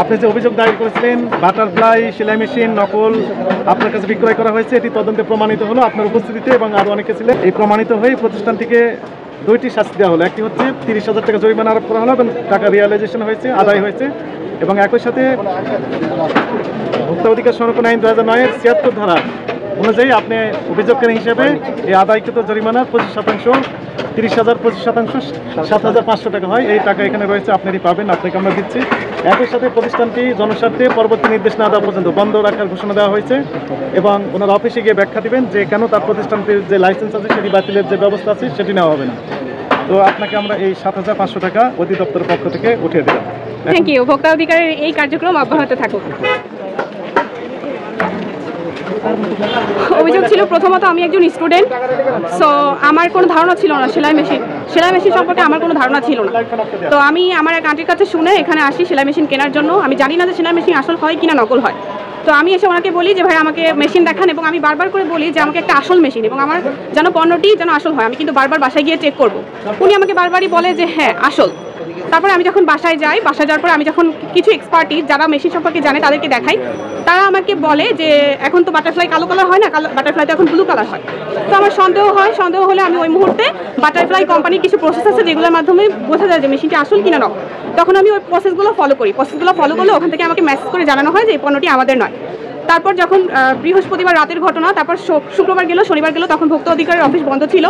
আপনি যে অভিযোগ দায়ের করেছিলেন বাটারফ্লাই সেলাই মেশিন নকল আপনার কাছে বিক্রয় করা হয়েছে, এটি তদন্তে প্রমাণিত হলো আপনার উপস্থিতিতে এবং আরও অনেকে ছিলেন। এই প্রমাণিত হয়ে প্রতিষ্ঠানটিকে দুইটি শাস্তি দেওয়া হলো। একটি হচ্ছে 30,000 টাকা জরিমানা আরোপ করা হলো এবং টাকা রিয়ালাইজেশন হয়েছে, আদায় হয়েছে। এবং একই সাথে ভোক্তা অধিকার সংরক্ষণ আইন 2009-এর 76 ধারা অনুযায়ী আপনি অভিযোগকারী হিসেবে এই আদায়কৃত জরিমানার 25%, 30,000 25%, 7,500 টাকা হয়। এই টাকা এখানে রয়েছে, আপনারই পাবেন, আপনাকে আমরা দিচ্ছি। একই সাথে প্রতিষ্ঠানটি জনস্বার্থে পরবর্তী নির্দেশ না দেওয়া পর্যন্ত বন্ধ রাখার ঘোষণা দেওয়া হয়েছে এবং ওনার অফিসে গিয়ে ব্যাখ্যা দিবেন যে কেন তার প্রতিষ্ঠানটির যে লাইসেন্স আছে সেটি বাতিলের যে ব্যবস্থা আছে সেটি নেওয়া হবে না। তো আপনাকে আমরা এই 7,500 টাকা অধিদপ্তরের পক্ষ থেকে উঠিয়ে দিলাম। Thank you. ভোক্তা অধিকারের এই কার্যক্রম অব্যাহত থাকুক। অভিযোগ ছিল প্রথমত আমি একজন স্টুডেন্ট, সো আমার কোনো ধারণা ছিল না সেলাই মেশিন সম্পর্কে আমার কোনো ধারণা ছিল না। তো আমি আমার এক আন্টির কাছে শুনে এখানে আসি সেলাই মেশিন কেনার জন্য। আমি জানি না যে সেলাই মেশিন আসল হয় কিনা নকল হয়। তো আমি এসে ওনাকে বলি যে ভাই আমাকে মেশিন দেখান, এবং আমি বারবার করে বলি যে আমাকে একটা আসল মেশিন এবং আমার যেন পণ্যটি যেন আসল হয়। আমি কিন্তু বারবার বাসায় গিয়ে চেক করব। উনি আমাকে বারবারই বলে যে হ্যাঁ আসল। তারপরে আমি যখন বাসায় যাই, বাসায় যাওয়ার পর আমি যখন কিছু এক্সপার্টিস যারা মেশিন সম্পর্কে জানে তাদেরকে দেখাই, তারা আমাকে বলে যে এখন তো বাটারফ্লাই কালো কালার হয় না, বাটারফ্লাই তো এখন ব্লু কালার হয়। তো আমার সন্দেহ হয়, সন্দেহ হলে আমি ওই মুহূর্তে বাটারফ্লাই কোম্পানির কিছু প্রসেস আছে যেগুলোর মাধ্যমে বোঝা যায় যে মেশিনটি আসল কিনা নকল। তখন আমি ওই প্রসেসগুলো ফলো করি। প্রসেসগুলো ফলো করলে ওখান থেকে আমাকে মেসেজ করে জানানো হয় যে এই পণ্যটি আমাদের নয়। তারপর যখন বৃহস্পতিবার রাতের ঘটনা, তারপর শুক্রবার গেল, শনিবার গেল, তখন ভোক্তা অধিকারের অফিস বন্ধ ছিল।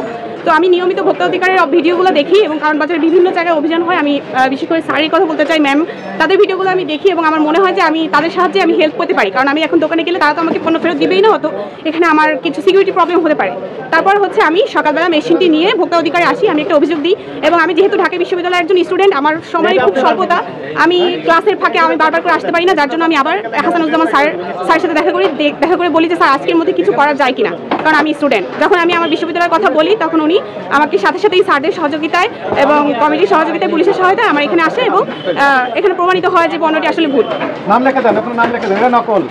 তো আমি নিয়মিত ভোক্তা অধিকারের ভিডিওগুলো দেখি এবং কারণ বাজারে বিভিন্ন জায়গায় অভিযান হয়। আমি বিশেষ করে স্যারের কথা বলতে চাই, ম্যাম, তাদের ভিডিওগুলো আমি দেখি এবং আমার মনে হয় যে আমি তাদের সাহায্যে আমি হেল্প করতে পারি। কারণ আমি এখন দোকানে গেলে তারা তো আমাকে পণ্য ফেরত দিবেই না, হতো এখানে আমার কিছু সিকিউরিটি প্রবলেম হতে পারে। তারপর হচ্ছে আমি সকালবেলা মেশিনটি নিয়ে ভোক্তা অধিকারে আসি, আমি একটা অভিযোগ দিই এবং আমি যেহেতু ঢাকা বিশ্ববিদ্যালয়ের একজন স্টুডেন্ট, আমার সময় খুব স্বল্পতা, আমি ক্লাসের ফাঁকে আমি বারবার করে আসতে পারি না, যার জন্য আমি আবার হাসানুজ্জামান স্যারের সাথে দেখা করে বলি যে স্যার আজকের মধ্যে কিছু করা যায় কিনা, কারণ আমি স্টুডেন্ট। যখন আমি আমার বিশ্ববিদ্যালয়ের কথা বলি তখন উনি আমাকে সাথে সাথেই স্যারদের সহযোগিতায় এবং কমিটির সহযোগিতায়, পুলিশের সহায়তায় আমার এখানে আসে এবং এখানে প্রমাণিত হয় যে পণ্যটি আসলে ভুল। নাম লেখা দেন, আপনার নাম লেখা দেন, এটা নকল।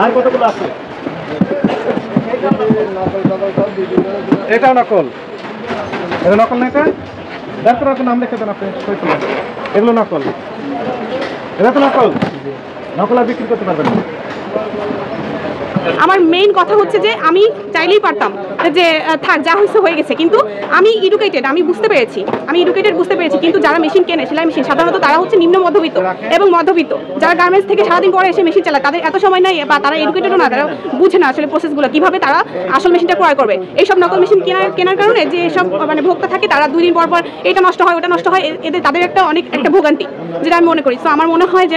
আর কতগুলো আছে? এটাও নকল, এটা নকল না, এটা তারপর আপনার নাম লেখা দেন, আপনি এগুলো নকল, এটা তো নকল। নকল আর বিক্রি করতে পারবেন না। আমার মেইন কথা হচ্ছে যে আমি চাইলেই পারতাম যে থাক যা হয়েছে হয়ে গেছে, কিন্তু আমি এডুকেটেড, আমি বুঝতে পেরেছি, কিন্তু যারা মেশিন কেনে সেলাই মেশিন সাধারণত তারা হচ্ছে নিম্ন মধ্যবিত্ত এবং মধ্যবিত্ত, যারা গার্মেন্টস থেকে সারাদিন পরে এসে মেশিন চালায়, তাদের এত সময় নাই বা তারা এডুকেটেডও না, তারা বুঝে না আসলে প্রসেসগুলো কীভাবে তারা আসল মেশিনটা ক্রয় করবে। এইসব নকল মেশিন কেনার কারণে যে সব মানে ভোক্তা থাকে তারা 2 দিন পর এটা নষ্ট হয় ওটা নষ্ট হয়, এদের তাদের একটা ভোগান্তি, যেটা আমি মনে করি। সো আমার মনে হয় যে